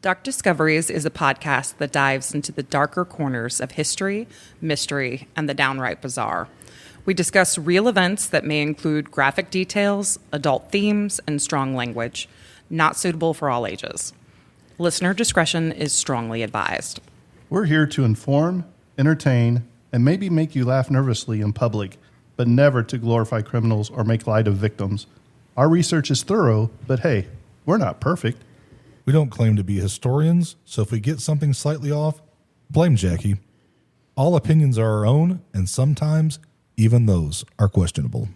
Dark Discoveries is a podcast that dives into the darker corners of history, mystery, and the downright bizarre. We discuss real events that may include graphic details, adult themes, and strong language, not suitable for all ages. Listener discretion is strongly advised. We're here to inform, entertain, and maybe make you laugh nervously in public, but never to glorify criminals or make light of victims. Our research is thorough, but hey, we're not perfect. We don't claim to be historians, so if we get something slightly off, blame Jackie. All opinions are our own, and sometimes even those are questionable.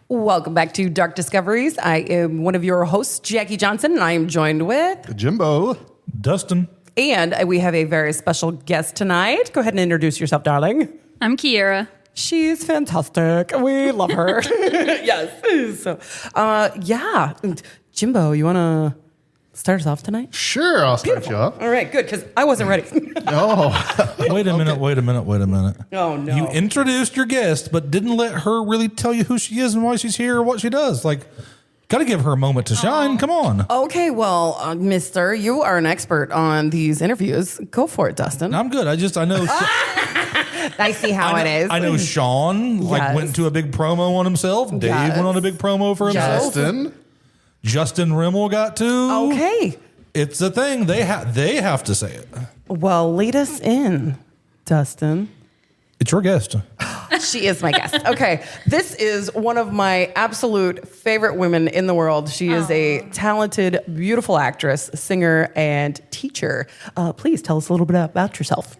Welcome back to Dark Discoveries. I am one of your hosts, Jackie Johnson, and I am joined with Jimbo. Dustin. And we have a very special guest tonight. Go ahead and introduce yourself, darling. I'm Kiara. She's fantastic. We love her. Yes. So, yeah. Jimbo, you want to start us off tonight? Sure, I'll start you off. All right, good, because I wasn't ready. Wait a minute. Oh, no. You introduced your guest, but didn't let her really tell you who she is and why she's here or what she does. Like, got to give her a moment to shine. Come on. Okay, well, mister, you are an expert on these interviews. Go for it, Dustin. I'm good. I know. I see how it is. I know Sean went to a big promo on himself. Dave went on a big promo for himself. Justin Rimmel got to. Okay. It's a thing. They have to say it. Well, lead us in, Dustin. It's your guest. She is my guest. Okay. This is one of my absolute favorite women in the world. She is a talented, beautiful actress, singer, and teacher. Please tell us a little bit about yourself.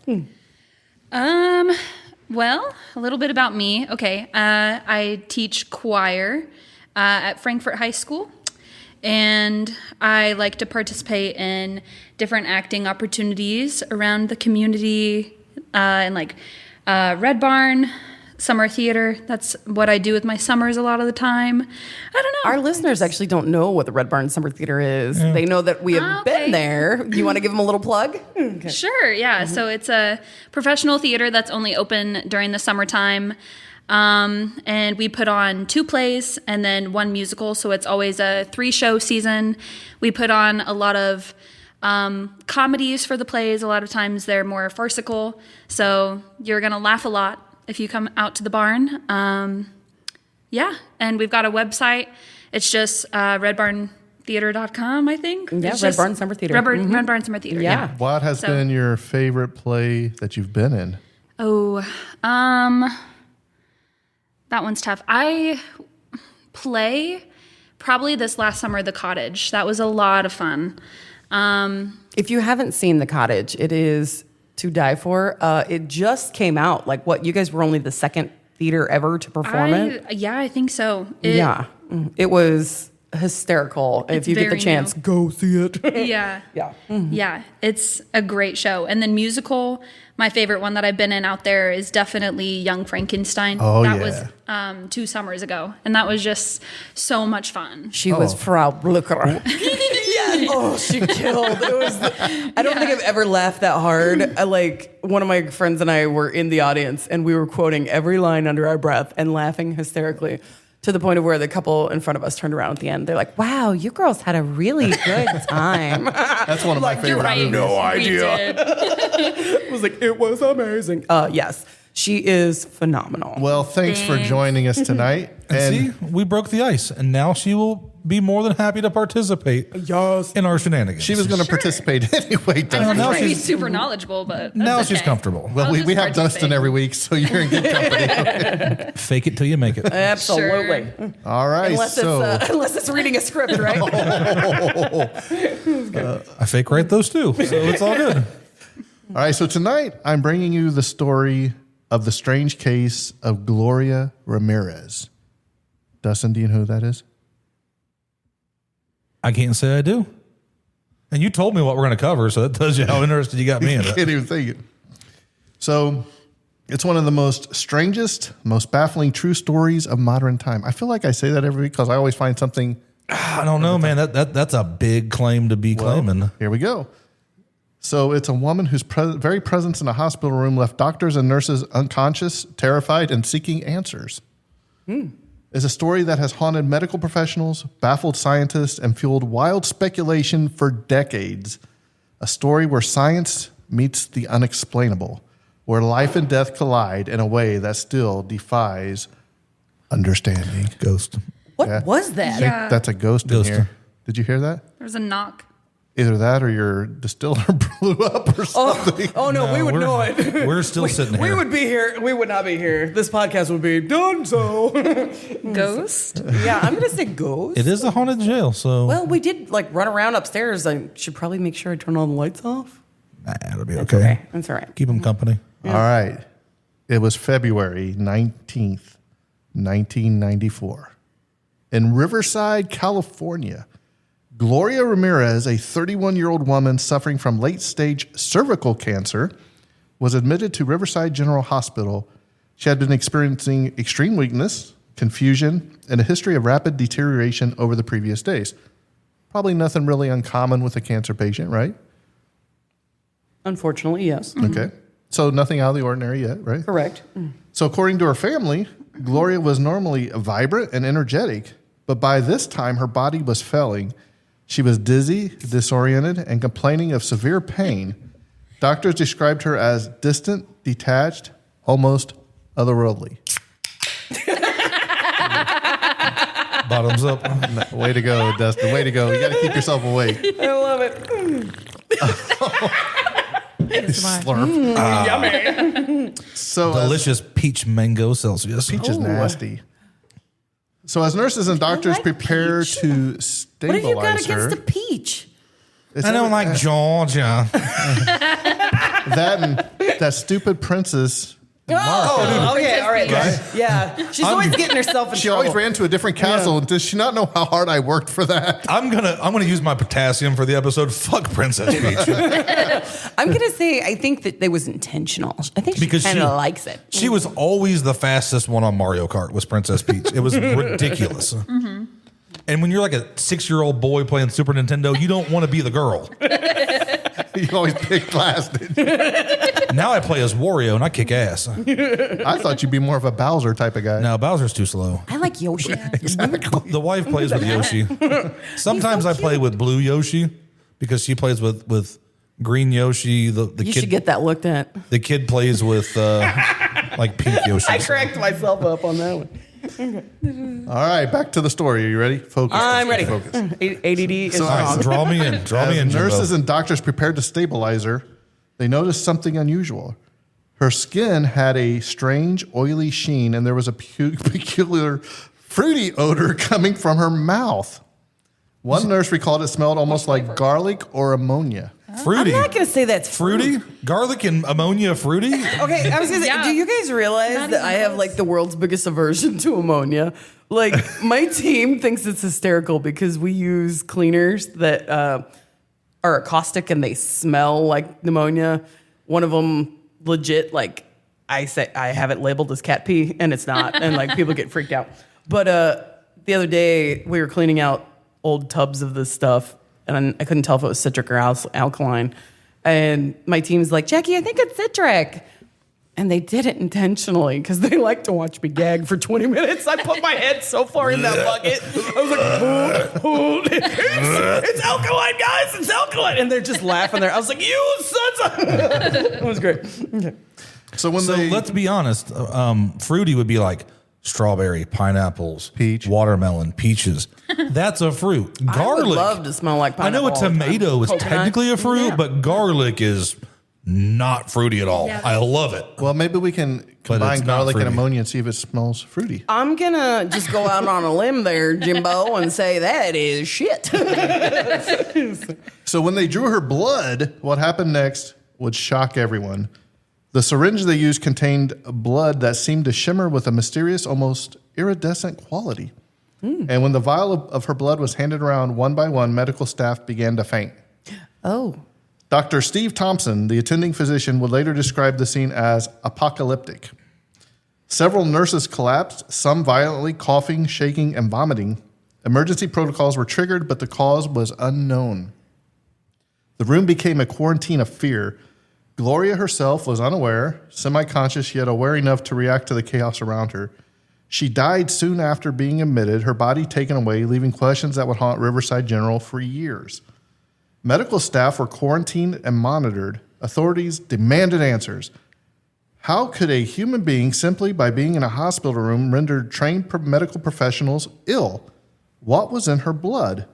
Well, a little bit about me. Okay. I teach choir at Frankfurt High School. And I like to participate in different acting opportunities around the community, and like Red Barn, summer theater. That's what I do with my summers a lot of the time. I don't know. Our listeners actually don't know what the Red Barn Summer Theater is. Yeah. They know that we have been there. You want to give them a little plug? Okay. Sure, yeah. Mm-hmm. So it's a professional theater that's only open during the summertime. And we put on 2 plays and then 1 musical. So it's always a 3-show season. We put on a lot of comedies for the plays. A lot of times they're more farcical. So you're going to laugh a lot if you come out to the barn. Yeah. And we've got a website. It's just redbarntheater.com, I think. Yeah, it's Red Barn Summer Theater. Red Barn Summer Theater, yeah. What has been your favorite play that you've been in? That one's tough. I play probably this last summer, The Cottage. That was a lot of fun. If you haven't seen The Cottage, it is to die for. It just came out. Like, what, you guys were only the second theater ever to perform it? Yeah, I think so. It was hysterical. If you get the chance, go see it. Yeah. Yeah. Mm-hmm. Yeah, it's a great show. And then musical, my favorite one that I've been in out there is definitely Young Frankenstein. That was 2 summers ago. And that was just so much fun. She was Frau Blücher. Yes. Oh, she killed. It was. I don't think I've ever laughed that hard. One of my friends and I were in the audience and we were quoting every line under our breath and laughing hysterically. To the point of where the couple in front of us turned around at the end. They're like, wow, you girls had a really good time. That's one of my favorite. Right. I have no idea. I was like, it was amazing. Yes, she is phenomenal. Well, thanks for joining us tonight. And see, we broke the ice, and now she will be more than happy to participate in our shenanigans. She was going to participate anyway. Now she's super knowledgeable, but now she's comcomfortable. Well, we have Dustin every week, so you're in good company. Fake it till you make it. Absolutely. Sure. All right. Unless it's reading a script, right? I fake write those too, so it's all good. All right. So tonight I'm bringing you the story of the strange case of Gloria Ramirez. Dustin, do you know who that is? I can't say I do. And you told me what we're going to cover, so that tells you how interested you got me in it. Can't even think it. So it's one of the most strangest, most baffling true stories of modern time. I feel like I say that every week because I always find something. I don't know, man. That's a big claim to be claiming. Here we go. So it's a woman whose very presence in a hospital room left doctors and nurses unconscious, terrified, and seeking answers. It's a story that has haunted medical professionals, baffled scientists, and fueled wild speculation for decades. A story where science meets the unexplainable, where life and death collide in a way that still defies understanding. Ghost. What was that? I think that's a ghost in here. Did you hear that? There's a knock. Either that or your distiller blew up or something. Oh no, we would know it. We're still sitting here. We would be here. We would not be here. This podcast would be done. So, Ghost? yeah, I'm gonna say ghost. It is a haunted jail, so Well, we did like run around upstairs. I should probably make sure I turn all the lights off. it'll be That's okay. okay. That's all right. Keep them company. All right. It was February 19th, 1994. In Riverside, California, Gloria Ramirez, a 31-year-old woman suffering from late-stage cervical cancer, was admitted to Riverside General Hospital. She had been experiencing extreme weakness, confusion, and a history of rapid deterioration over the previous days. Probably nothing really uncommon with a cancer patient, right? Unfortunately, yes. Okay. So nothing out of the ordinary yet, right? Correct. So according to her family, Gloria was normally vibrant and energetic, but by this time her body was failing. She was dizzy, disoriented, and complaining of severe pain. Doctors described her as distant, detached, almost otherworldly. Bottoms up. Way to go, Dustin. Way to go. You got to keep yourself awake. I love it. Slurp. Yummy. So Delicious peach mango Celsius. peach is nasty. So as nurses and doctors like prepare peach. to What stabilize have you got her, against a peach? it's I don't like Georgia. that and that stupid princess. Oh, okay, all right, guys. Yeah, she's always getting herself in She trouble. always ran to a different castle. Does she not know how hard I worked for that? I'm gonna use my potassium for the episode. Fuck Princess Peach. I'm gonna say I think that it was intentional. I think she Because kind she- of likes it. She was always the fastest one on Mario Kart. Was Princess Peach? It was ridiculous. And when you're like a 6-year-old boy playing Super Nintendo, you don't want to be the girl. You always picked last. Now I play as Wario and I kick ass. I thought you'd be more of a Bowser type of guy. Now Bowser's too slow. I like Yoshi. The wife plays with Yoshi. Sometimes I play with blue Yoshi because she plays with green Yoshi. The You kid should get that looked at. the kid plays with like pink Yoshi. I cracked myself up on that one. All right, back to the story. Are you ready? Focus. I'm ready. Focus. ADD is So, all right, strong. Draw me in. Draw me in. As Jimbo. nurses and doctors prepared to stabilize her, they noticed something unusual. Her skin had a strange, oily sheen, and there was a peculiar, fruity odor coming from her mouth. One nurse recalled it smelled almost like garlic or ammonia. Fruity. I'm not gonna say that's Fruity? Garlic and ammonia fruity? Okay, I was gonna say, Yeah. do you guys realize Not that even I have close. like the world's biggest aversion to ammonia? Like my team thinks it's hysterical because we use cleaners that are caustic and they smell like pneumonia. One of them legit, like I say, I have it labeled as cat pee and it's not, and like people get freaked out. But the other day we were cleaning out old tubs of this stuff. And I couldn't tell if it was citric or alkaline. And my team's like, Jackie, I think it's citric. And they did it intentionally because they like to watch me gag for 20 minutes. I put my head so far in that bucket. I was like, hold. It's alkaline, guys. It's alkaline. And they're just laughing there. I was like, you sons of... It was great. Okay. So when So they let's be honest. Fruity would be like strawberry, pineapples, Peach. watermelon, peaches. That's a fruit. I would Garlic. love to smell like I know pineapple a all the time. tomato is Coconut. technically a fruit, Yeah. but garlic is not fruity at all. Yeah. I love it. well, maybe we can But combine it's not garlic and fruity. ammonia and see if it smells fruity. I'm going to just go out on a limb there, Jimbo, and say that is shit. So when they drew her blood, what happened next would shock everyone. The syringe they used contained blood that seemed to shimmer with a mysterious, almost iridescent quality. And when the vial of her blood was handed around one by one, medical staff began to faint. Oh. Dr. Steve Thompson, the attending physician, would later describe the scene as apocalyptic. Several nurses collapsed, some violently coughing, shaking, and vomiting. Emergency protocols were triggered, but the cause was unknown. The room became a quarantine of fear. Gloria herself was unaware, semi-conscious, yet aware enough to react to the chaos around her. She died soon after being admitted, her body taken away, leaving questions that would haunt Riverside General for years. Medical staff were quarantined and monitored. Authorities demanded answers. How could a human being, simply by being in a hospital room, render trained medical professionals ill? What was in her blood?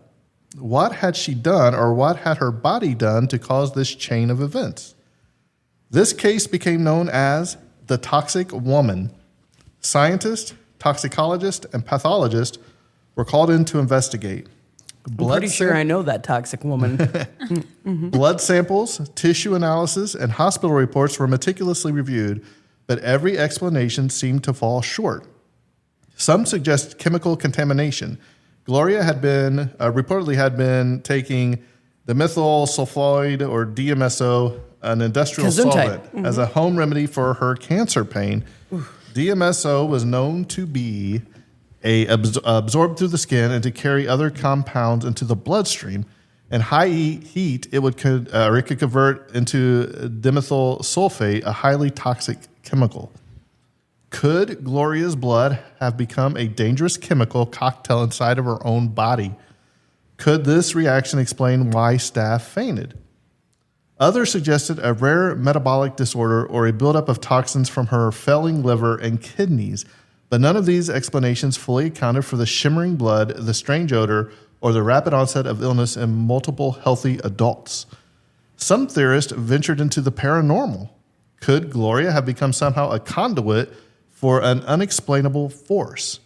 What had she done, or what had her body done to cause this chain of events? This case became known as the Toxic Woman. Scientists, toxicologists, and pathologists were called in to investigate. I'm pretty sure I know that toxic woman. Blood samples, tissue analysis, and hospital reports were meticulously reviewed, but every explanation seemed to fall short. Some suggest chemical contamination. Gloria reportedly had been taking dimethyl sulfide, or DMSO, an industrial solvent, as a home remedy for her cancer pain. DMSO was known to be absorbed through the skin and to carry other compounds into the bloodstream. And high heat, it could convert into dimethyl sulfate, a highly toxic chemical. Could Gloria's blood have become a dangerous chemical cocktail inside of her own body? Could this reaction explain why staff fainted? Others suggested a rare metabolic disorder or a buildup of toxins from her failing liver and kidneys, but none of these explanations fully accounted for the shimmering blood, the strange odor, or the rapid onset of illness in multiple healthy adults. Some theorists ventured into the paranormal. Could Gloria have become somehow a conduit for an unexplainable force?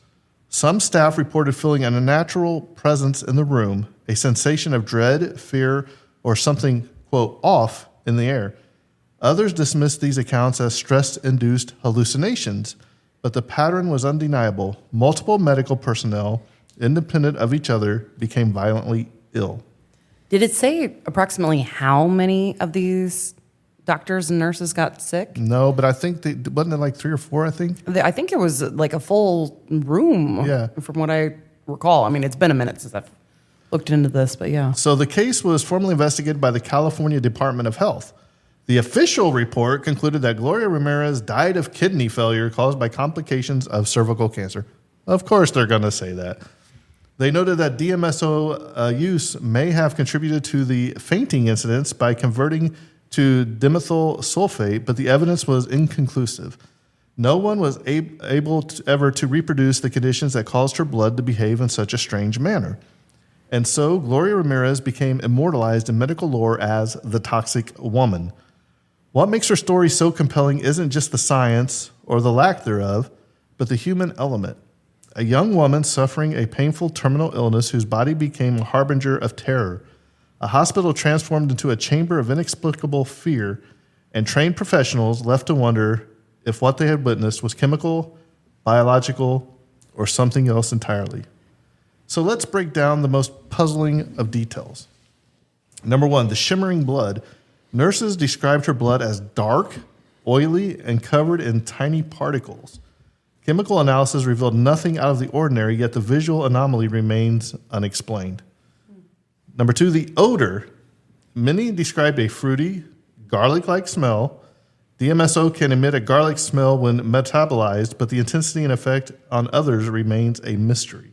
Some staff reported feeling an unnatural presence in the room, a sensation of dread, fear, or something, quote, off in the air. Others dismissed these accounts as stress-induced hallucinations, but the pattern was undeniable. Multiple medical personnel, independent of each other, became violently ill. Did it say approximately how many of these doctors and nurses got sick? No, but I think wasn't it like 3 or 4, I think? I think it was like a full room, from what I recall. I mean, it's been a minute since I've looked into this, but yeah. So the case was formally investigated by the California Department of Health. The official report concluded that Gloria Ramirez died of kidney failure caused by complications of cervical cancer. Of course they're going to say that. They noted that DMSO use may have contributed to the fainting incidents by converting to dimethyl sulfate, but the evidence was inconclusive. No one was able ever to reproduce the conditions that caused her blood to behave in such a strange manner. And so Gloria Ramirez became immortalized in medical lore as the Toxic Woman. What makes her story so compelling isn't just the science or the lack thereof, but the human element. A young woman suffering a painful terminal illness whose body became a harbinger of terror. A hospital transformed into a chamber of inexplicable fear, and trained professionals left to wonder if what they had witnessed was chemical, biological, or something else entirely. So let's break down the most puzzling of details. Number 1, the shimmering blood. Nurses described her blood as dark, oily, and covered in tiny particles. Chemical analysis revealed nothing out of the ordinary, yet the visual anomaly remains unexplained. Number 2, the odor. Many described a fruity, garlic-like smell. DMSO can emit a garlic smell when metabolized, but the intensity and effect on others remains a mystery.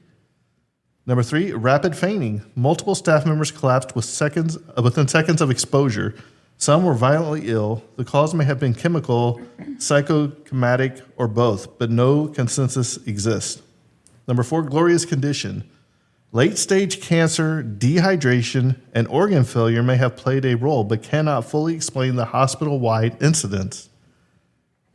Number 3, rapid fainting. Multiple staff members collapsed within seconds of exposure. Some were violently ill. The cause may have been chemical, psychosomatic, or both, but no consensus exists. Number 4, Gloria's condition. Late-stage cancer, dehydration, and organ failure may have played a role, but cannot fully explain the hospital-wide incidents.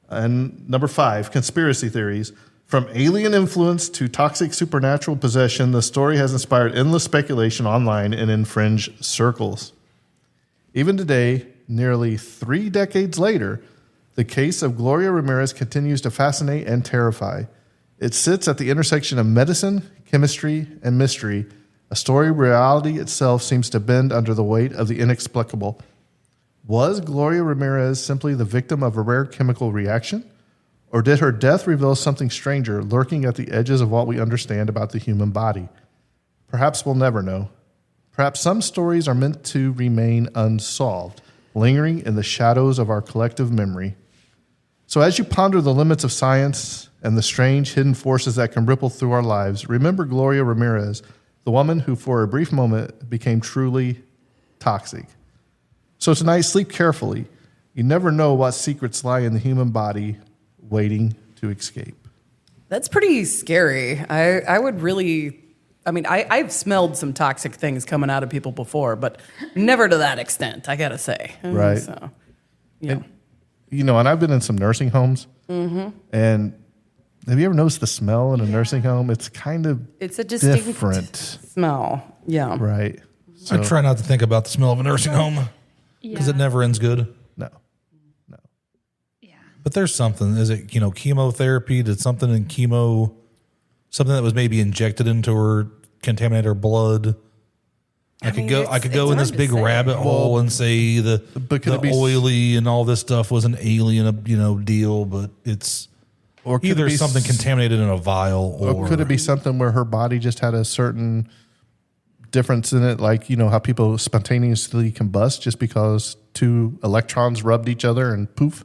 And number 5, conspiracy theories. From alien influence to toxic supernatural possession, the story has inspired endless speculation online and in fringe circles. Even today, nearly 3 decades later, the case of Gloria Ramirez continues to fascinate and terrify. It sits at the intersection of medicine, chemistry, and mystery, a story reality itself seems to bend under the weight of the inexplicable. Was Gloria Ramirez simply the victim of a rare chemical reaction? Or did her death reveal something stranger lurking at the edges of what we understand about the human body? Perhaps we'll never know. Perhaps some stories are meant to remain unsolved, lingering in the shadows of our collective memory. So as you ponder the limits of science and the strange hidden forces that can ripple through our lives, remember Gloria Ramirez, the woman who for a brief moment became truly toxic. So tonight, sleep carefully. You never know what secrets lie in the human body waiting to escape. That's pretty scary. I would really, I've smelled some toxic things coming out of people before, but never to that extent, I gotta say. Right. So, yeah. And I've been in some nursing homes, and have you ever noticed the smell in a nursing home? It's kind of It's a distinct different, smell. Yeah. right? I try not to think about the smell of a nursing home because it never ends good. No. Yeah. But there's something. Is it, chemotherapy? Did something in chemo, something that was maybe injected into her, contaminate her blood? I could go in this big rabbit hole and say the oily and all this stuff was an alien, deal, but it's Or could either it be something contaminated in a vial or could it be something where her body just had a certain difference in it, like how people spontaneously combust just because two electrons rubbed each other and poof,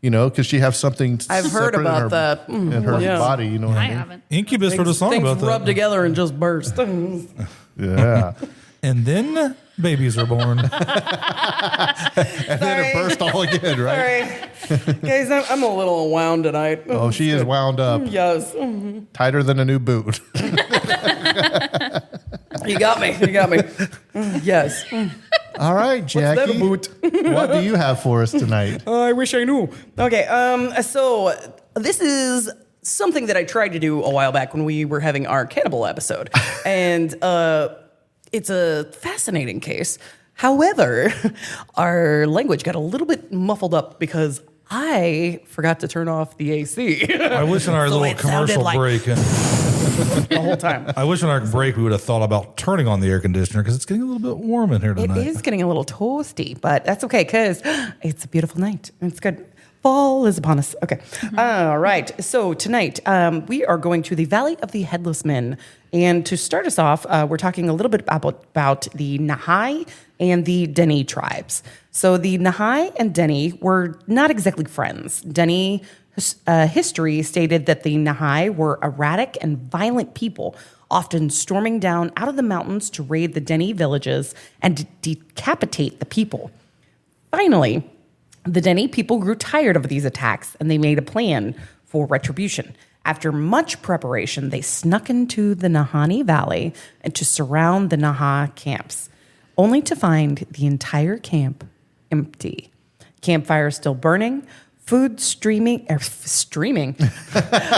because she has something. I've heard separate about in her, that. in her body. You know what I mean? haven't. Incubus wrote a song Things about that. rub together and just burst. Yeah, And then babies are born. and then it burst all again, right? Sorry. Guys, I'm a little wound tonight. Oh, she is wound up Yes. tighter than a new boot. You got me. Yes. All right, Jackie. that boot? What do you have for us tonight? I wish I knew. Okay, so this is something that I tried to do a while back when we were having our cannibal episode. And it's a fascinating case. However, our language got a little bit muffled up because I forgot to turn off the AC I wish in our So little it sounded commercial like- break, the whole time. I wish in our break we would have thought about turning on the air conditioner because it's getting a little bit warm in here It tonight. is getting a little toasty, but that's okay because it's a beautiful night. It's good. Fall is upon us. Okay. All right. So tonight we are going to the Valley of the Headless Men. And to start us off, we're talking a little bit about the Nahai and the Deni tribes. So the Nahai and Deni were not exactly friends. Deni history stated that the Nahai were erratic and violent people, often storming down out of the mountains to raid the Deni villages and decapitate the people. Finally, the Deni people grew tired of these attacks and they made a plan for retribution. After much preparation, they snuck into the Nahani Valley and to surround the Naha camps, only to find the entire camp empty. Campfires still burning, food streaming.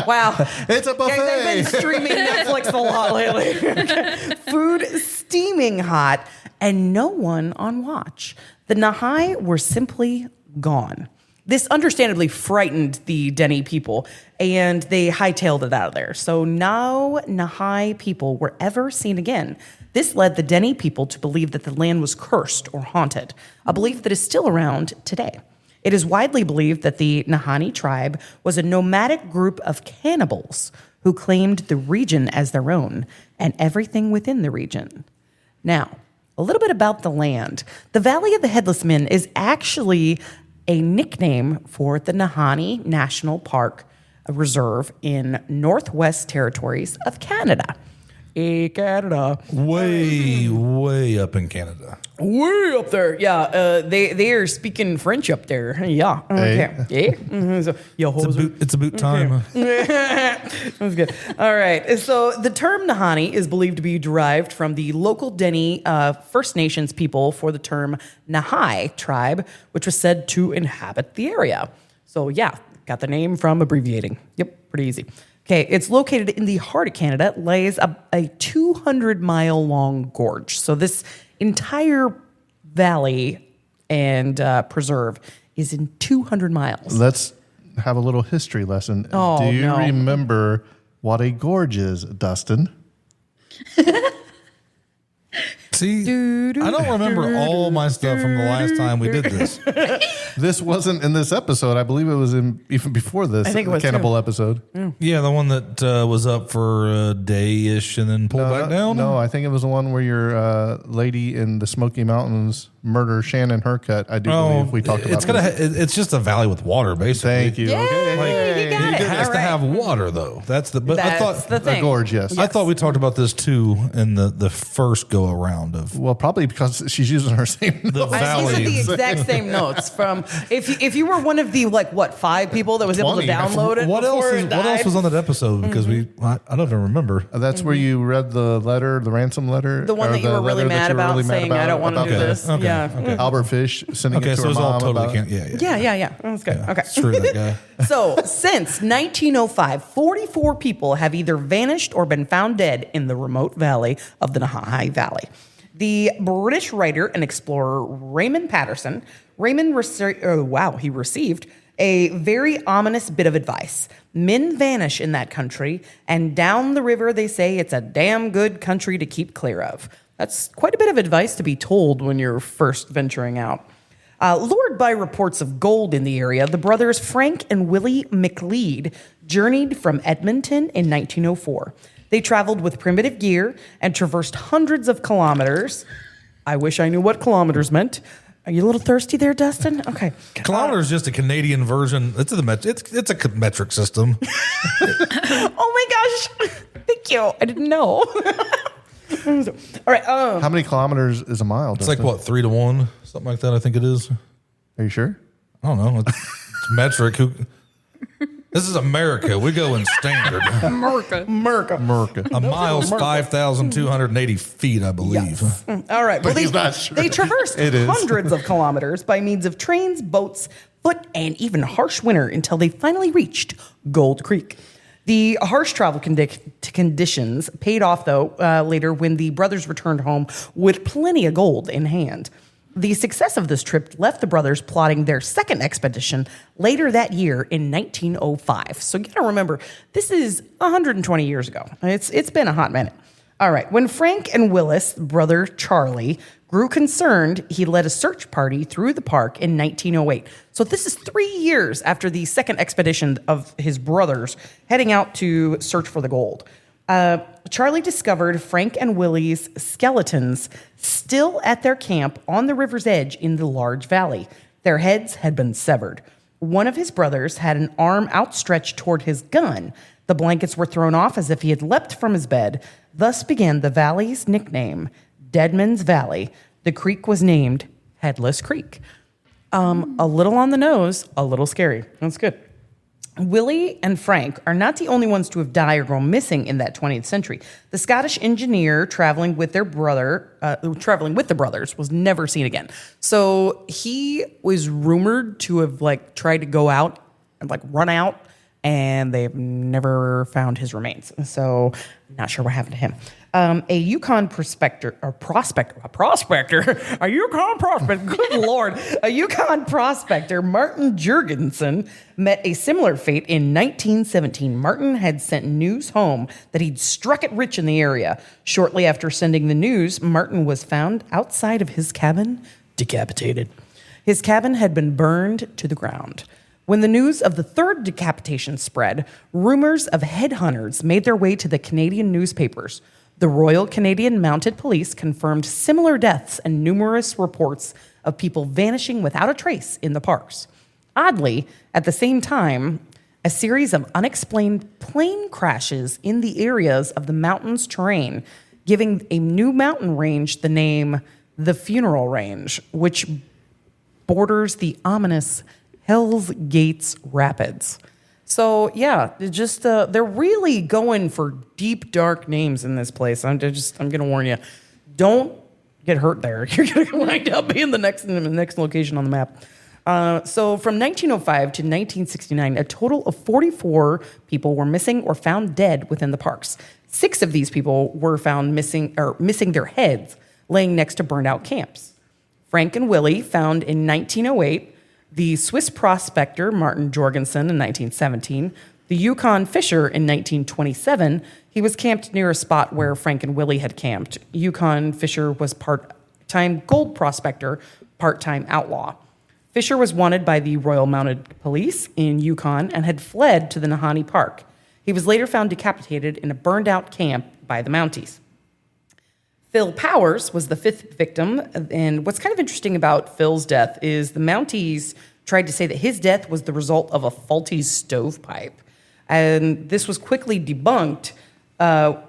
Wow. It's a buffet. Guys, I've been streaming Netflix a lot lately. Food steaming hot and no one on watch. The Nahai were simply gone. This understandably frightened the Deni people, and they hightailed it out of there. So no Nahai people were ever seen again. This led the Deni people to believe that the land was cursed or haunted, a belief that is still around today. It is widely believed that the Nahani tribe was a nomadic group of cannibals who claimed the region as their own and everything within the region. Now, a little bit about the land. The Valley of the Headless Men is actually a nickname for the Nahani National Park Reserve in Northwest Territories of Canada. Canada. Way up in Canada. Way up there. Yeah, they are speaking French up there. Yeah. Okay. Yeah. Mm-hmm. So, It's a boot time. That's good. All right. So the term Nahani is believed to be derived from the local Deni First Nations people for the term Nahai tribe, which was said to inhabit the area. So yeah, got the name from abbreviating. Yep, pretty easy. Okay, it's located in the heart of Canada, lays a 200-mile long gorge. So this entire valley and preserve is in 200 miles. Let's have a little history lesson. Oh, Do you no. remember what a gorge is, Dustin? It's See, I don't remember all my stuff from the last time we did this. This wasn't in this episode. I believe it was in even before this. I think it was Cannibal too. episode. Yeah, the one that was up for a day-ish and then pulled back down? No, I think it was the one where your lady in the Smoky Mountains murder Shannon Hercutt. I do believe we talked about this. It's just a valley with water, basically. Thank you. Yeah, Okay. you got It it. has All to right. have water, though. That's the That's the A thing. gorge, yes. I thought we talked about this too in the first go around of Well, probably because she's using her same the notes. These are valley. the exact same notes from if you were one of the 5 people that was able to 20. download it. What else? before What it died? else was on that episode? Because I don't even remember. That's where you read the letter, the ransom letter. The one or that you were really letter mad that you were about, really mad saying I don't want to about do the- this. Okay, Yeah. okay. Albert Fish sending Okay, it to so her it was all mom totally about- can't. Yeah. Yeah. That was good. Okay. Screw that guy. So, since 1905, 44 people have either vanished or been found dead in the remote valley of the Nahahi Valley. The British writer and explorer Raymond Patterson, he received a very ominous bit of advice. Men vanish in that country, and down the river they say it's a damn good country to keep clear of. That's quite a bit of advice to be told when you're first venturing out. Lured by reports of gold in the area, the brothers Frank and Willie McLeod journeyed from Edmonton in 1904. They traveled with primitive gear and traversed hundreds of kilometers. I wish I knew what kilometers meant. Are you a little thirsty there, Dustin? Okay. Kilometer is just a Canadian version. It's a metric system. Oh my gosh. Thank you. I didn't know. All right. How many kilometers is a mile? It's like what, 3 to 1, something like that. I think it is. Are you sure? I don't know. It's metric. This is America. We go in standard. Merca. A mile's 5,280 feet, I believe. Yes. All right. Well, he's not sure. they traversed It is. hundreds of kilometers by means of trains, boats, foot, and even harsh winter until they finally reached Gold Creek. The harsh travel conditions paid off, though, later when the brothers returned home with plenty of gold in hand. The success of this trip left the brothers plotting their second expedition later that year in 1905. So you gotta remember, this is 120 years ago. It's been a hot minute. All right, when Frank and Willis, brother Charlie, grew concerned, he led a search party through the park in 1908. So this is 3 years after the second expedition of his brothers heading out to search for the gold. Charlie discovered Frank and Willie's skeletons still at their camp on the river's edge in the large valley. Their heads had been severed. One of his brothers had an arm outstretched toward his gun. The blankets were thrown off as if he had leapt from his bed. Thus began the valley's nickname, Deadman's Valley. The creek was named Headless Creek. A little on the nose, a little scary. That's good. Willie and Frank are not the only ones to have died or gone missing in that 20th century. The Scottish engineer traveling with the brothers was never seen again. So he was rumored to have tried to go out and run out, and they've never found his remains. So I'm not sure what happened to him. A Yukon prospector, good Lord, a Yukon prospector, Martin Jurgensen, met a similar fate in 1917. Martin had sent news home that he'd struck it rich in the area. Shortly after sending the news, Martin was found outside of his cabin, decapitated. His cabin had been burned to the ground. When the news of the third decapitation spread, rumors of headhunters made their way to the Canadian newspapers. The Royal Canadian Mounted Police confirmed similar deaths and numerous reports of people vanishing without a trace in the parks. Oddly, at the same time, a series of unexplained plane crashes in the areas of the mountain's terrain, giving a new mountain range the name the Funeral Range, which borders the ominous Hell's Gates Rapids. So yeah, they're really going for deep, dark names in this place. I'm gonna warn you, don't get hurt there. You're gonna wind up being the next location on the map. So from 1905 to 1969, a total of 44 people were missing or found dead within the parks. 6 of these people were found missing their heads, laying next to burned out camps. Frank and Willie found in 1908. The Swiss prospector Martin Jorgensen in 1917, The Yukon Fisher in 1927, he was camped near a spot where Frank and Willie had camped. Yukon Fisher was part-time gold prospector, part-time outlaw. Fisher was wanted by the Royal Mounted Police in Yukon and had fled to the Nahanni Park. He was later found decapitated in a burned-out camp by the Mounties. Phil Powers was the fifth victim, and what's kind of interesting about Phil's death is the Mounties tried to say that his death was the result of a faulty stovepipe. And this was quickly debunked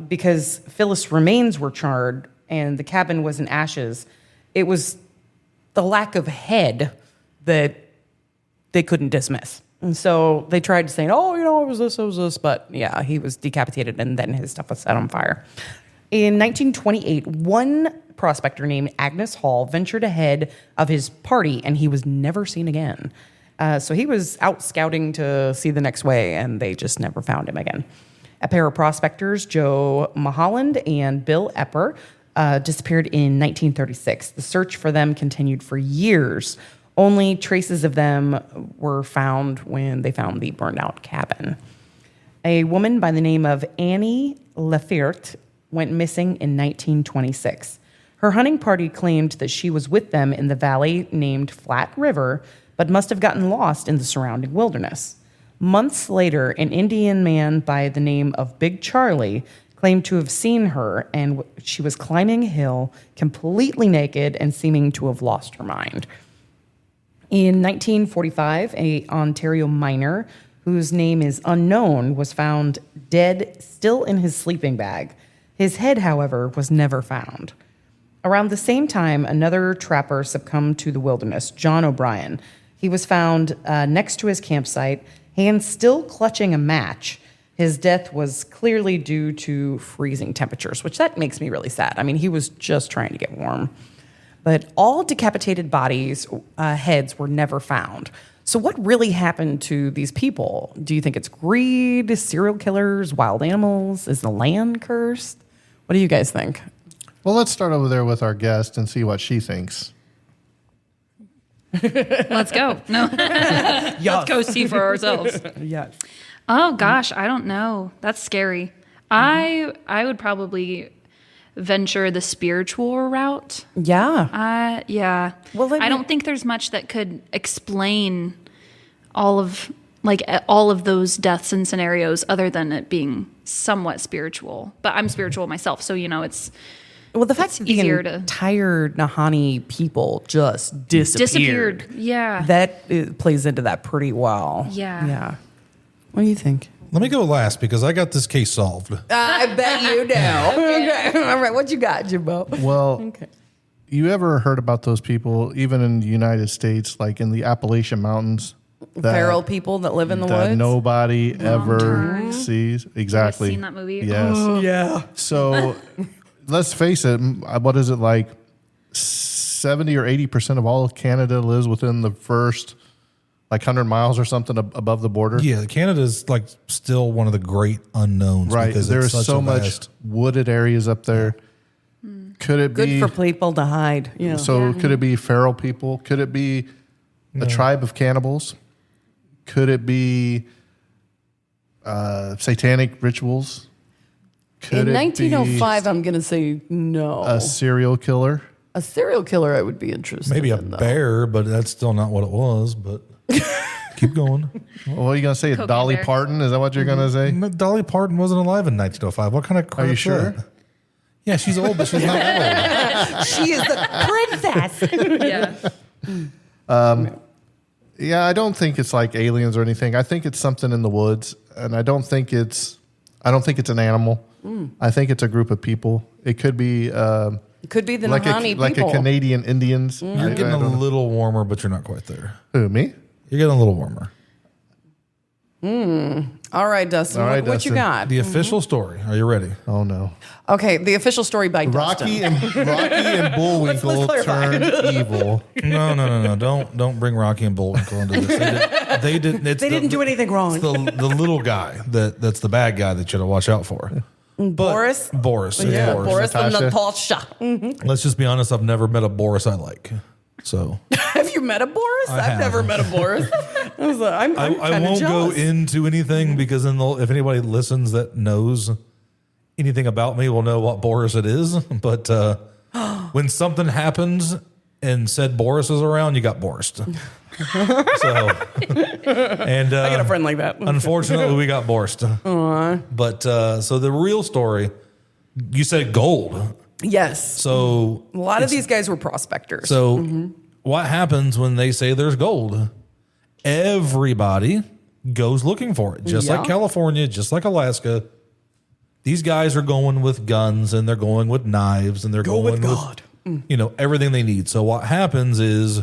because Phyllis' remains were charred and the cabin was in ashes. It was the lack of head that they couldn't dismiss. And so they tried to say, oh, it was this. But yeah, he was decapitated and then his stuff was set on fire. In 1928, one prospector named Agnes Hall ventured ahead of his party and he was never seen again. So he was out scouting to see the next way, and they just never found him again. A pair of prospectors, Joe Mulholland and Bill Epper, disappeared in 1936. The search for them continued for years. Only traces of them were found when they found the burned-out cabin. A woman by the name of Annie Lefert went missing in 1926. Her hunting party claimed that she was with them in the valley named Flat River, but must have gotten lost in the surrounding wilderness. Months later, an Indian man by the name of Big Charlie claimed to have seen her, and she was climbing a hill, completely naked and seeming to have lost her mind. In 1945, an Ontario miner, whose name is unknown, was found dead, still in his sleeping bag. His head, however, was never found. Around the same time, another trapper succumbed to the wilderness, John O'Brien. He was found next to his campsite, hands still clutching a match. His death was clearly due to freezing temperatures, which that makes me really sad. I mean, he was just trying to get warm. But all decapitated bodies, heads, were never found. So what really happened to these people? Do you think it's greed, serial killers, wild animals? Is the land cursed? What do you guys think? Well, let's start over there with our guest and see what she thinks. Let's go. No. Let's go see for ourselves. Yes. Oh gosh, I don't know. That's scary. I would probably venture the spiritual route. Yeah. Yeah. Well, I don't think there's much that could explain all of those deaths and scenarios other than it being somewhat spiritual. But I'm spiritual myself, so it's Well, the fact that the easier to- entire Nahanni people just disappeared. Yeah. That plays into that pretty well. Yeah. Yeah. What do you think? Let me go last because I got this case solved. I bet you do. Okay. All right. What you got, Jimbo? Well, Okay. you ever heard about those people, even in the United States, like in the Appalachian Mountains? Feral people that live in the that woods? nobody ever Turn. sees. Exactly. seen that movie? Yes. Yeah. So let's face it. What is it like? 70 or 80% of all of Canada lives within the first 100 miles or something above the border. Yeah, Canada's still one of the great unknowns. Right. Because There it's is such so a much vast- wooded areas up there. Could it Good be for people to hide. Yeah. So could it be feral people? Could it be a tribe of cannibals? Could it be satanic rituals? Could in it be 1905, I'm going to say no. a serial killer? A serial killer I would be interested maybe a in, though. bear, but that's still not what it was. But keep going. What are you going to say? Cocaine Dolly bear. Parton? Is that what you're going to say? Dolly Parton wasn't alive in 1905. What kind of crap Are you is sure? that? Yeah, she's old, but she's not that old. She is the princess. Yeah. Yeah, I don't think it's like aliens or anything. I think it's something in the woods, and I don't think it's an animal. I think it's a group of people. It could be It could be the like Nahanni a people. Canadian Indians. You're getting a little warmer, but you're not quite there. Who, me? You're getting a little warmer. All right, Dustin. All right, what you Dustin. got? The official story. Are you ready? Oh no. Okay, the official story by Rocky Dustin. and Bullwinkle Let's clarify. turned evil. No. Don't bring Rocky and Bullwinkle into this. They didn't do anything wrong. It's the little guy that's the bad guy that you got to watch out for. Boris? Boris. It's Yeah, Boris. Boris and Natasha. Natasha. Let's just be honest. I've never met a Boris I like. So Have you met a Boris? I've have. never met a Boris. I was like, I'm I kinda won't go jealous. into anything because then if anybody listens that knows anything about me will know what Boris it is. But when something happens and said Boris is around, you got Borised. And I got a friend like that. unfortunately, we got Borsed. But so the real story, you said gold. Yes. So A lot of these guys were prospectors. So what happens when they say there's gold? Everybody goes looking for it, just like California, just like Alaska. These guys are going with guns and they're going with knives and they're going with God. Everything they need. So what happens is,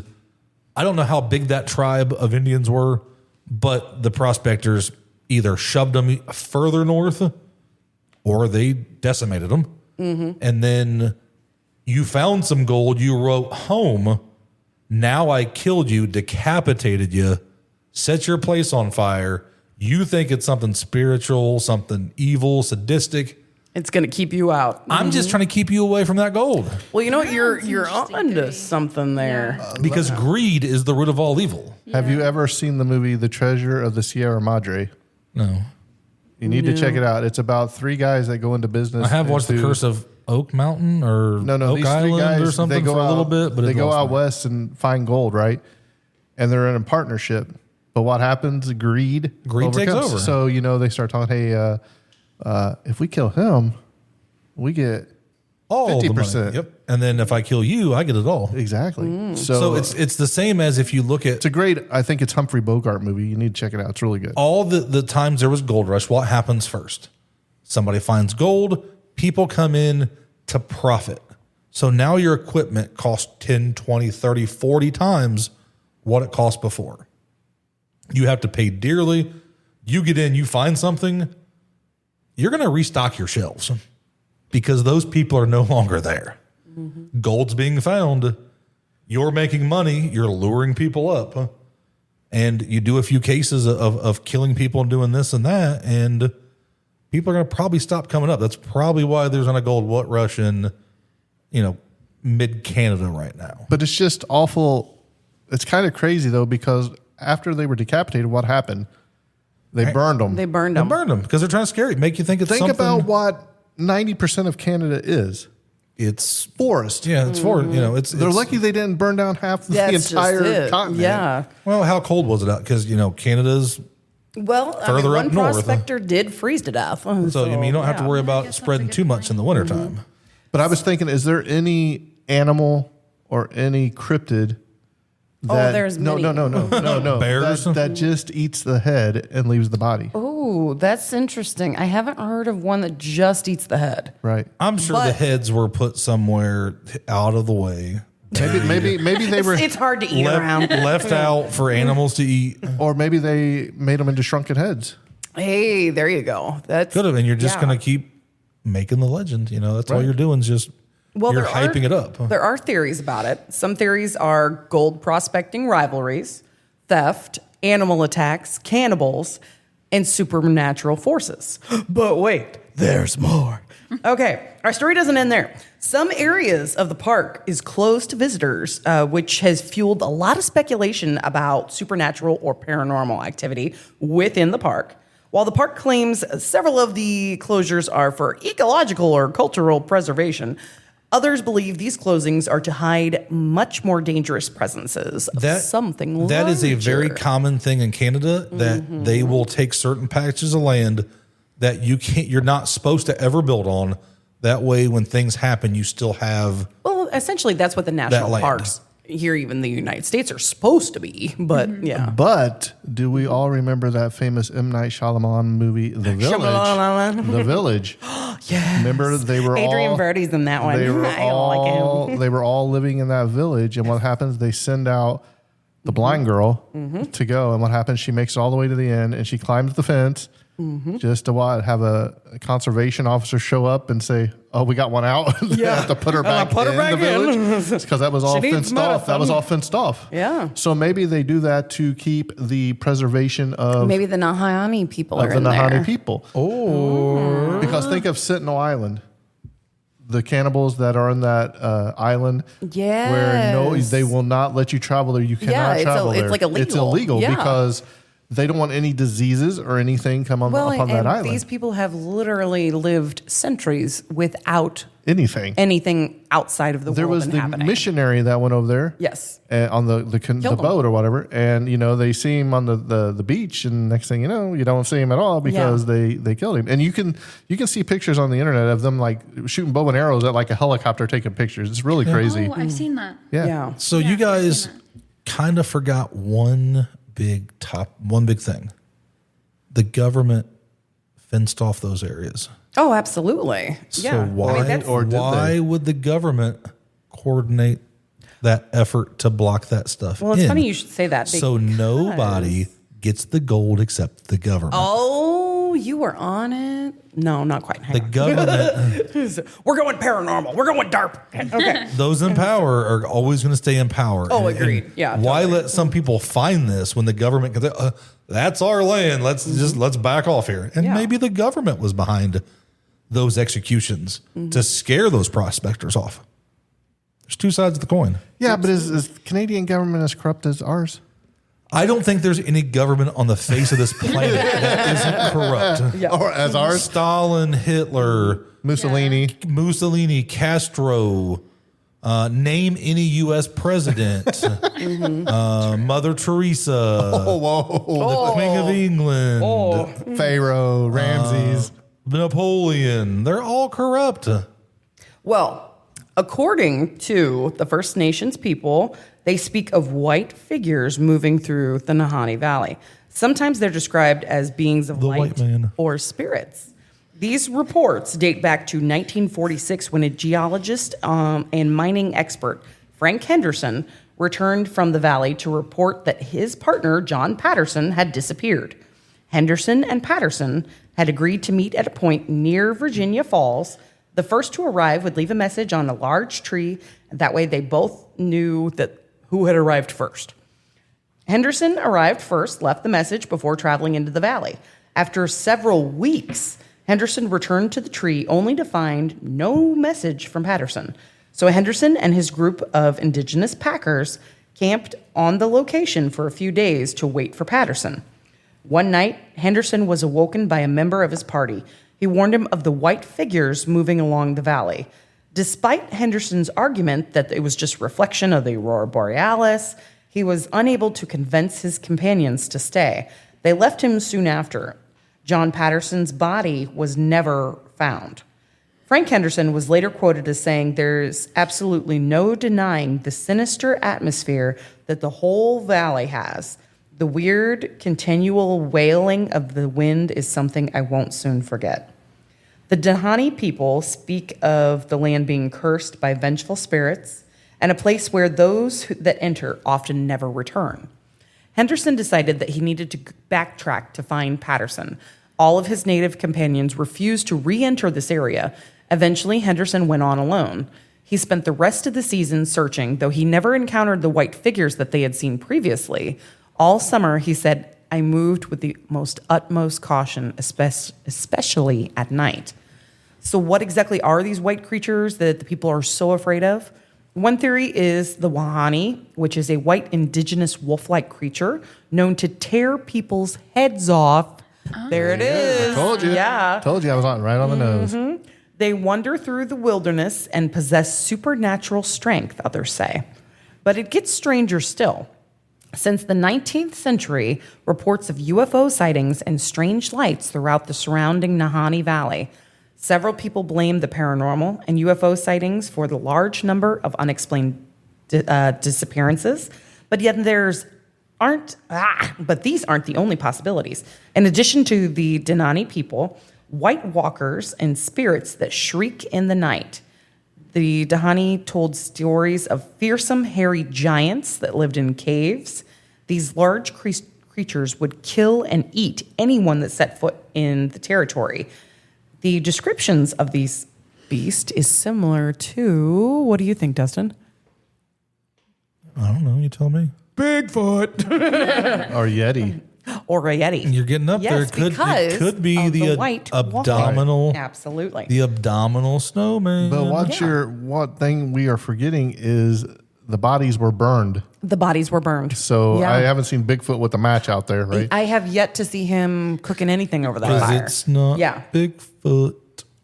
I don't know how big that tribe of Indians were, but the prospectors either shoved them further north or they decimated them. And then you found some gold, you wrote home, now I killed you, decapitated you, set your place on fire. You think it's something spiritual, something evil, sadistic. It's going to keep you out. I'm just trying to keep you away from that gold. Well, you know what? You're onto something there. Because greed is the root of all evil. Have you ever seen the movie The Treasure of the Sierra Madre? No. You need to check it out. It's about three guys that go into business. I have watched The Curse of Oak Mountain or Oak these Island three guys, or something for a little bit. But they it go lost out me. west and find gold, right? And they're in a partnership. But what happens? Greed takes overcomes. over. So, they start talking, hey, if we kill him, we get All 50%. the money. Yep. And then if I kill you, I get it all. Exactly. So it's the same as if you look at it's a great, I think it's Humphrey Bogart movie. You need to check it out. It's really good. all the times there was gold rush, what happens first? Somebody finds gold, people come in to profit. So now your equipment costs 10, 20, 30, 40 times what it cost before. You have to pay dearly. You get in, you find something, you're going to restock your shelves because those people are no longer there. Gold's being found. You're making money. You're luring people up. And you do a few cases of killing people and doing this and that, and people are going to probably stop coming up. That's probably why there's not a gold rush in, mid Canada right now. But it's just awful. It's kind of crazy, though, because after they were decapitated, what happened? They burned them. They burned They them. burned them because they're trying to scare you, make you think it's Think something. about what 90% of Canada is. It's Forest. yeah, it's for They're lucky they didn't burn down half the That's just entire it. continent. Yeah. Well, how cold was it out? Because Canada's Well, Further one up north. prospector did freeze to death. so you don't have to yeah. worry I about guess that's spreading a good too much point. in the wintertime. But I was thinking, is there any animal or any cryptid that there's many. no Bears? that just eats the head and leaves the body? Oh, that's interesting. I haven't heard of one that just eats the head. Right. I'm sure the But- heads were put somewhere out of the way. Maybe they were, It's hard to eat around. left out for animals to eat. or maybe they made them into shrunken heads. Hey, there you go. That's Could have, and you're just yeah. going to keep making the legend. That's all you're doing is just you're there hyping it up. There are theories about it. Some theories are gold prospecting rivalries, theft, animal attacks, cannibals, and supernatural forces. But wait, there's more. Okay, our story doesn't end there. Some areas of the park is closed to visitors, which has fueled a lot of speculation about supernatural or paranormal activity within the park. While the park claims several of the closures are for ecological or cultural preservation, others believe these closings are to hide much more dangerous presences of something that is a very larger. common thing in Canada that they will take certain patches of land that you're not supposed to ever build on. That way, when things happen, you still have Well, essentially, that's what the national land. parks here, even in the United States, are supposed to be. But yeah. But do we all remember that famous M. Night Shyamalan movie, The Village? Shyamalan. The Village. Yeah. Remember they were Adrian all Brody's in that one. They were I don't like him. all they were all living in that village, and what happens? They send out the blind girl to go, and what happens? She makes it all the way to the end, and she climbs the fence. Just to have a conservation officer show up and say, "Oh, we got one out." They have to put her back put her in back the in. village because that was all needs fenced off. That was medicine. all fenced off. Yeah. So maybe they do that to keep the preservation of Maybe the Nahayani people of are the in Nahani there. people. Or because think of Sentinel Island. the cannibals that are on that island. Yes. Where they will not let you travel there. You cannot travel there. It's like illegal. It's illegal Yeah. because they don't want any diseases or anything come on upon that island. These people have literally lived centuries without anything outside of the there world was the inhabiting. missionary that went over there. Yes. On the boat or whatever. And, they see him on the beach. And next thing you know, you don't see him at all because they killed him. And you can see pictures on the internet of them like shooting bow and arrows at like a helicopter taking pictures. It's really crazy. Oh, I've seen that. Yeah. So you guys kind of forgot one big thing. The government fenced off those areas. Oh, absolutely. So why would the government coordinate that effort to block that stuff? Well, it's funny you should say that. So nobody gets the gold except the government. Oh, you were on it? No, not quite. The government. We're going paranormal. We're going DARP. Okay. Those in power are always going to stay in power. Oh, agreed. Yeah. Why totally. let some people find this when the government can say, that's our land. Let's back off here. And maybe the government was behind those executions to scare those prospectors off. There's two sides of the coin. Yeah, but is the Canadian government as corrupt as ours? I don't think there's any government on the face of this planet that isn't corrupt. Yeah. Or as ours? Stalin, Hitler, Mussolini, Castro, name any U.S. president, Mother Teresa, the Queen of England, Pharaoh, Ramses. Napoleon. They're all corrupt. Well, according to the First Nations people, they speak of white figures moving through the Nahanni Valley. Sometimes they're described as beings of light white man. or spirits. These reports date back to 1946 when a geologist and mining expert, Frank Henderson, returned from the valley to report that his partner, John Patterson, had disappeared. Henderson and Patterson had agreed to meet at a point near Virginia Falls. The first to arrive would leave a message on a large tree, and that way they both knew that who had arrived first. Henderson arrived first, left the message before traveling into the valley. After several weeks, Henderson returned to the tree only to find no message from Patterson. So Henderson and his group of indigenous packers camped on the location for a few days to wait for Patterson. One night, Henderson was awoken by a member of his party. He warned him of the white figures moving along the valley. Despite Henderson's argument that it was just reflection of the Aurora Borealis, he was unable to convince his companions to stay. They left him soon after. John Patterson's body was never found. Frank Henderson was later quoted as saying, "There's absolutely no denying the sinister atmosphere that the whole valley has. The weird, continual wailing of the wind is something I won't soon forget." The Nahanni people speak of the land being cursed by vengeful spirits and a place where those that enter often never return. Henderson decided that he needed to backtrack to find Patterson. All of his native companions refused to re-enter this area. Eventually, Henderson went on alone. He spent the rest of the season searching, though he never encountered the white figures that they had seen previously. All summer, he said, "I moved with the utmost caution, especially at night." So what exactly are these white creatures that the people are so afraid of? One theory is the Wahani, which is a white indigenous wolf-like creature known to tear people's heads off. There it is. Told you. Yeah. Told you I was right on the nose. They wander through the wilderness and possess supernatural strength, others say. But it gets stranger still. Since the 19th century, reports of UFO sightings and strange lights throughout the surrounding Nahanni Valley. Several people blame the paranormal and UFO sightings for the large number of unexplained disappearances, but these aren't the only possibilities. In addition to the Denani people, white walkers and spirits that shriek in the night. The Dahani told stories of fearsome, hairy giants that lived in caves. These large creatures would kill and eat anyone that set foot in the territory. The descriptions of these beasts is similar to, what do you think, Dustin? I don't know. You tell me. Bigfoot. Or Yeti. or a Yeti. You're getting up there. Yes, because It could be of the white abdominal. walker. Absolutely. The abdominal snowman. But what thing we are forgetting is the bodies were burned. The bodies were burned. So Yeah. I haven't seen Bigfoot with a match out there, right? I have yet to see him cooking anything over that Because fire. it's not Bigfoot.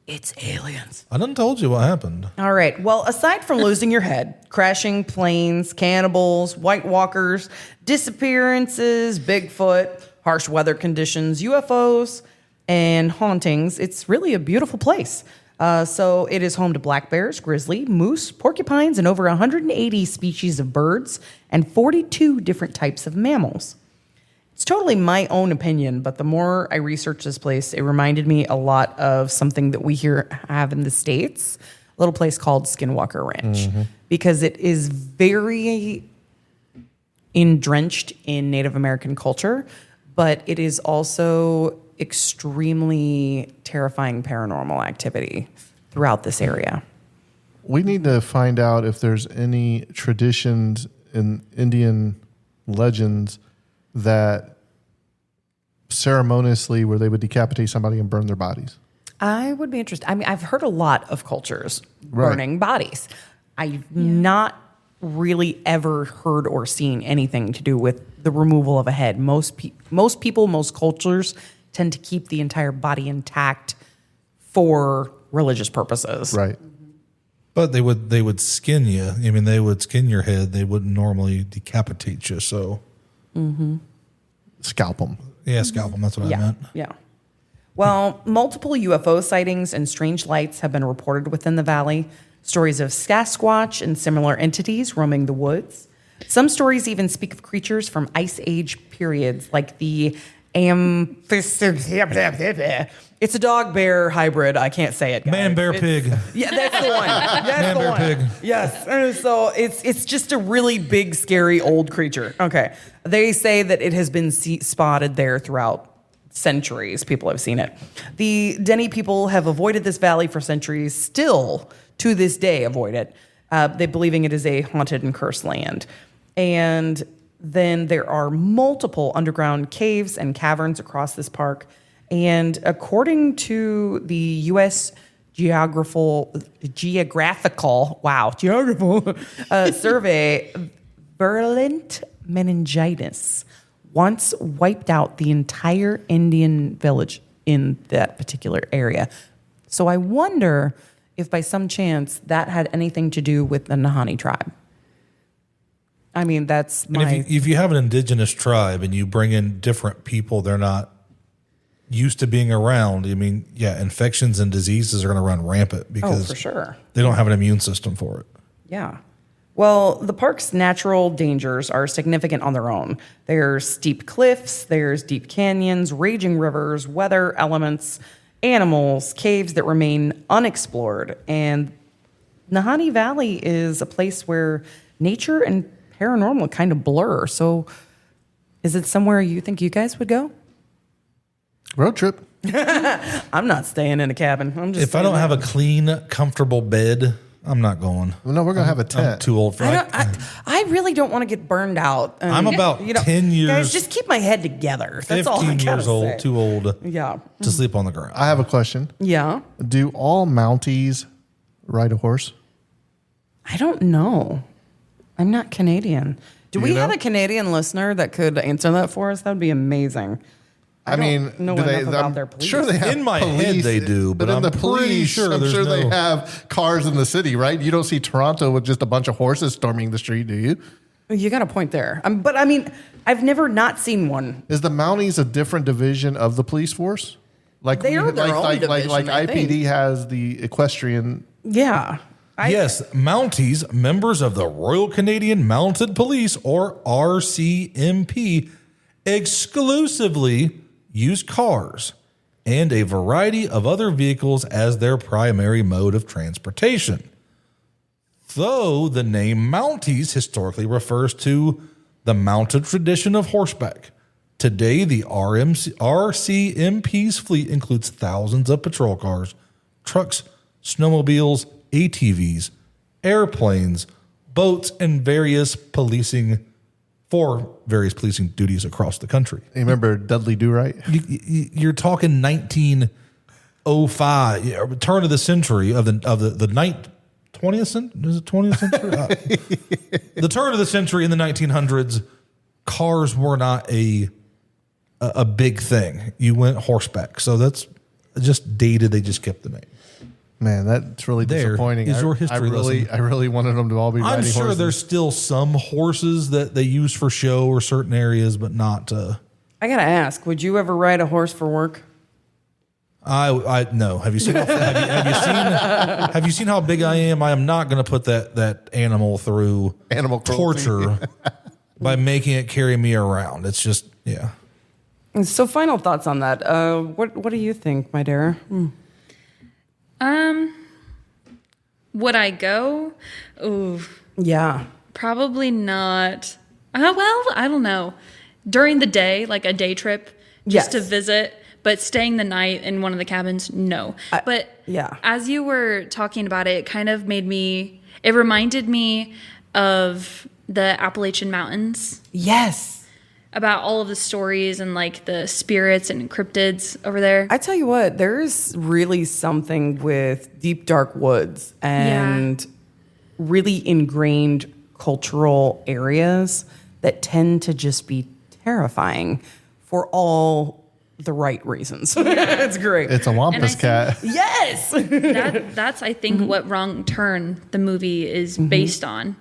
It's aliens. I done told you what happened. All right. Well, aside from losing your head, crashing planes, cannibals, white walkers, disappearances, Bigfoot, harsh weather conditions, UFOs, and hauntings, it's really a beautiful place. So it is home to black bears, grizzly, moose, porcupines, and over 180 species of birds and 42 different types of mammals. It's totally my own opinion, but the more I researched this place, it reminded me a lot of something that we have in the States, a little place called Skinwalker Ranch, because it is very drenched in Native American culture, but it is also extremely terrifying paranormal activity throughout this area. We need to find out if there's any traditions in Indian legends that ceremoniously where they would decapitate somebody and burn their bodies. I would be interested. I mean, I've heard a lot of cultures Right. burning bodies. I've not really ever heard or seen anything to do with the removal of a head. Most people, most cultures tend to keep the entire body intact for religious purposes. Right. But they would skin you. I mean, they would skin your head. They wouldn't normally decapitate you. So, Scalp them. yeah, scalp them. That's what I meant. Yeah. Well, multiple UFO sightings and strange lights have been reported within the valley. Stories of Sasquatch and similar entities roaming the woods. Some stories even speak of creatures from Ice Age periods, like the It's a dog bear hybrid. I can't say it, guys. Man, bear, pig. Yeah, that's the one. That's Man, the bear, one. pig. Yes. So it's just a really big, scary old creature. Okay. They say that it has been spotted there throughout centuries. People have seen it. The Denny people have avoided this valley for centuries, still to this day avoid it. They believing it is a haunted and cursed land. And then there are multiple underground caves and caverns across this park. And according to the U.S. geographical survey, virulent meningitis once wiped out the entire Indian village in that particular area. So I wonder if by some chance that had anything to do with the Nahanni tribe. I mean, that's And my... if you have an indigenous tribe and you bring in different people, they're not used to being around. I mean, yeah, infections and diseases are going to run rampant because for sure. they don't have an immune system for it. Yeah. Well, the park's natural dangers are significant on their own. There's steep cliffs, there's deep canyons, raging rivers, weather elements, animals, caves that remain unexplored. And Nahanni Valley is a place where nature and paranormal kind of blur. So is it somewhere you think you guys would go? Road trip. I'm not staying in a cabin. I'm just If I don't have a clean, comfortable bed, I'm not going. Well, no, we're going to have a I'm tent. too old for it. I really don't want to get burned out. And, I'm about 10 years- Guys, just keep my head together. That's all I 15 gotta years old, say. too old Yeah. to sleep on the ground. I have a question. Yeah. Do all Mounties ride a horse? I don't know. I'm not Canadian. Do we you know? have a Canadian listener that could answer that for us? That would be amazing. I mean, don't know do they? enough about I'm their police. sure they have In my head police, they do, but in I'm the pretty police, sure I'm there's sure they no- have cars in the city, right? You don't see Toronto with just a bunch of horses storming the street, do you? You got a point there. But I mean, I've never not seen one. Is the Mounties a different division of the police force? Like They are their own like division, I IPD think. has the equestrian. Yeah. Yes, Mounties, members of the Royal Canadian Mounted Police, or RCMP, exclusively use cars and a variety of other vehicles as their primary mode of transportation. Though the name Mounties historically refers to the mounted tradition of horseback. Today, the RCMP's fleet includes thousands of patrol cars, trucks, snowmobiles, ATVs, airplanes, boats, and various policing for various policing duties across the country. You remember Dudley Do-Right? You're talking 1905, turn of the century of the 20th century. Is it 20th century? The turn of the century in the 1900s, cars were not a big thing. You went horseback, so that's just dated. They just kept the name. Man, that's really disappointing. Is your history lesson. I really wanted them to all be riding horses. I'm sure there's still some horses that they use for show or certain areas, but not. I gotta ask, would you ever ride a horse for work? I no. Have you seen? Have you seen how big I am? I am not going to put that animal through animal torture by making it carry me around. It's just So, final thoughts on that. What do you think, my dear? Would I go? Ooh, Yeah. probably not. Well, I don't know. During the day, like a day trip, just to Yes. visit, but staying the night in one of the cabins, no. But yeah. as you were talking about it, it kind of it reminded me of the Appalachian Mountains, Yes. about all of the stories and like the spirits and cryptids over there. I tell you what, there's really something with deep, dark woods and really ingrained cultural areas that tend to just be terrifying for all the right reasons. It's great. It's a Wampus cat. Yes. That's I think what Wrong Turn, the movie, is based on.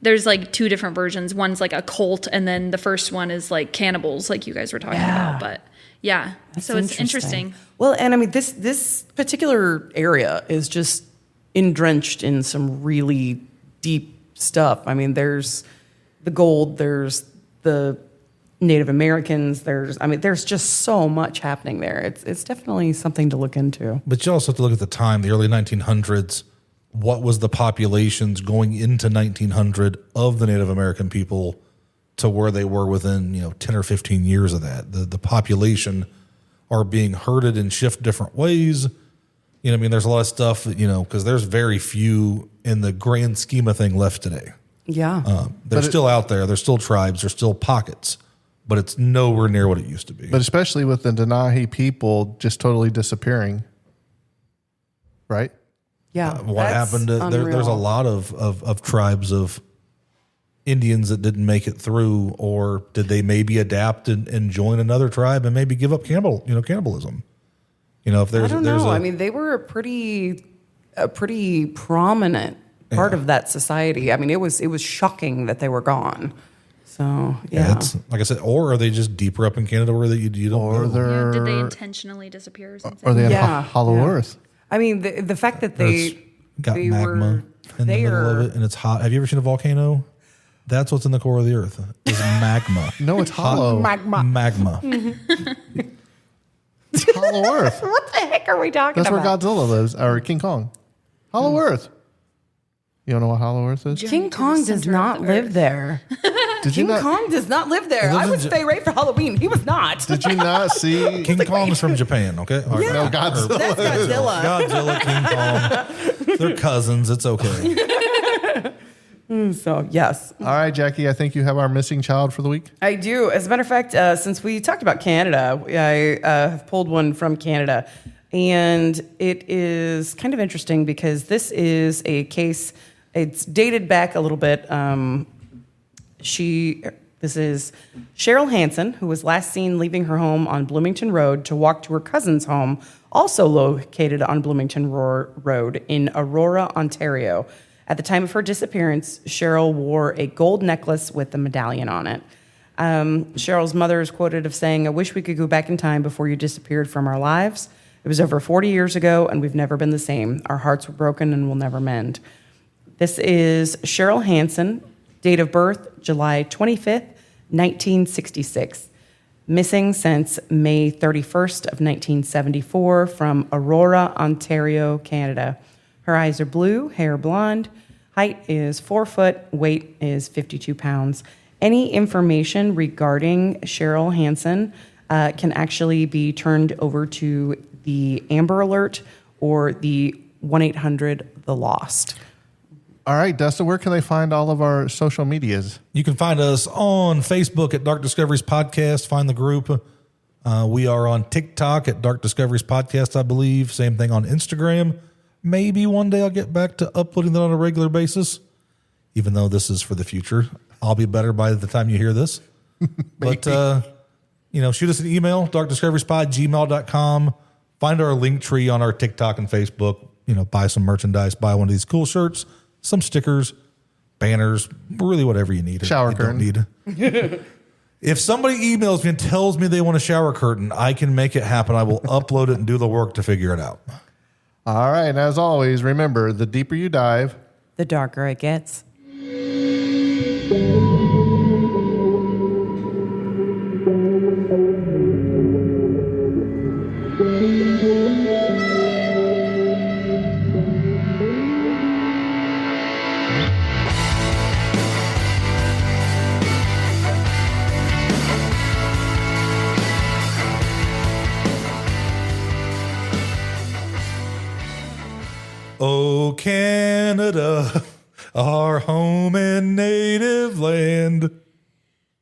There's like two different versions. One's like a cult, and then the first one is like cannibals, like you guys were talking about. But yeah, so it's interesting. Well, and I mean, this particular area is just drenched in some really deep stuff. I mean, there's the gold, there's the Native Americans, there's just so much happening there. It's definitely something to look into. But you also have to look at the time, the early 1900s. What was the populations going into 1900 of the Native American people to where they were within 10 or 15 years of that? The population are being herded and shift different ways. There's a lot of stuff that, because there's very few in the grand scheme of thing left today. Yeah. They're still out there. There's still tribes. There's still pockets, but it's nowhere near what it used to be. But especially with the Denahi people just totally disappearing, right? Yeah. What happened to there's a lot of tribes of Indians that didn't make it through, or did they maybe adapt and join another tribe and maybe give up cannibalism? If there's I don't know. I mean, they were a pretty prominent part of that society. I mean, it was shocking that they were gone. So it's like I said, or are they just deeper up in Canada where you don't know? Did they intentionally disappear or something? Or they had Hollow Earth. I mean, the fact that they magma in the middle of it and it's hot. Have you ever seen a volcano? That's what's in the core of the earth is magma. No, it's hollow. Magma. It's Hollow Earth. What the heck are we talking That's about? where Godzilla lives, or King Kong. Hollow Earth. You don't know what Hollow Earth is? King Kong does not live there. King Kong does not live there. I would stay right for Halloween. He was not. Did you not see King Kong is from Japan, okay? Yeah. No, Godzilla. That's Godzilla. Godzilla, King Kong. They're cousins. It's okay. So, yes. All right, Jackie, I think you have our missing child for the week. I do. As a matter of fact, since we talked about Canada, I have pulled one from Canada. And it is kind of interesting because this is a case, it's dated back a little bit. This is Cheryl Hansen, who was last seen leaving her home on Bloomington Road to walk to her cousin's home, also located on Bloomington Road in Aurora, Ontario. At the time of her disappearance, Cheryl wore a gold necklace with a medallion on it. Cheryl's mother is quoted of saying, "I wish we could go back in time before you disappeared from our lives. It was over 40 years ago, and we've never been the same. Our hearts were broken and will never mend." This is Cheryl Hansen, date of birth, July 25th, 1966. Missing since May 31st of 1974 from Aurora, Ontario, Canada. Her eyes are blue, hair blonde. Height is 4 foot, weight is 52 pounds. Any information regarding Cheryl Hansen can actually be turned over to the Amber Alert or the 1-800 The Lost. All right, Dustin, where can they find all of our social medias? You can find us on Facebook at Dark Discoveries Podcast. Find the group. We are on TikTok at Dark Discoveries Podcast, I believe. Same thing on Instagram. Maybe one day I'll get back to uploading that on a regular basis, even though this is for the future. I'll be better by the time you hear this. But, shoot us an email, darkdiscoveriespod@gmail.com. Find our link tree on our TikTok and Facebook. Buy some merchandise, buy one of these cool shirts, some stickers, banners, really whatever you need. Shower curtain. If somebody emails me and tells me they want a shower curtain, I can make it happen. I will upload it and do the work to figure it out. All right, and as always, remember, the deeper you dive, The darker it gets. Oh, Canada, our home and native land.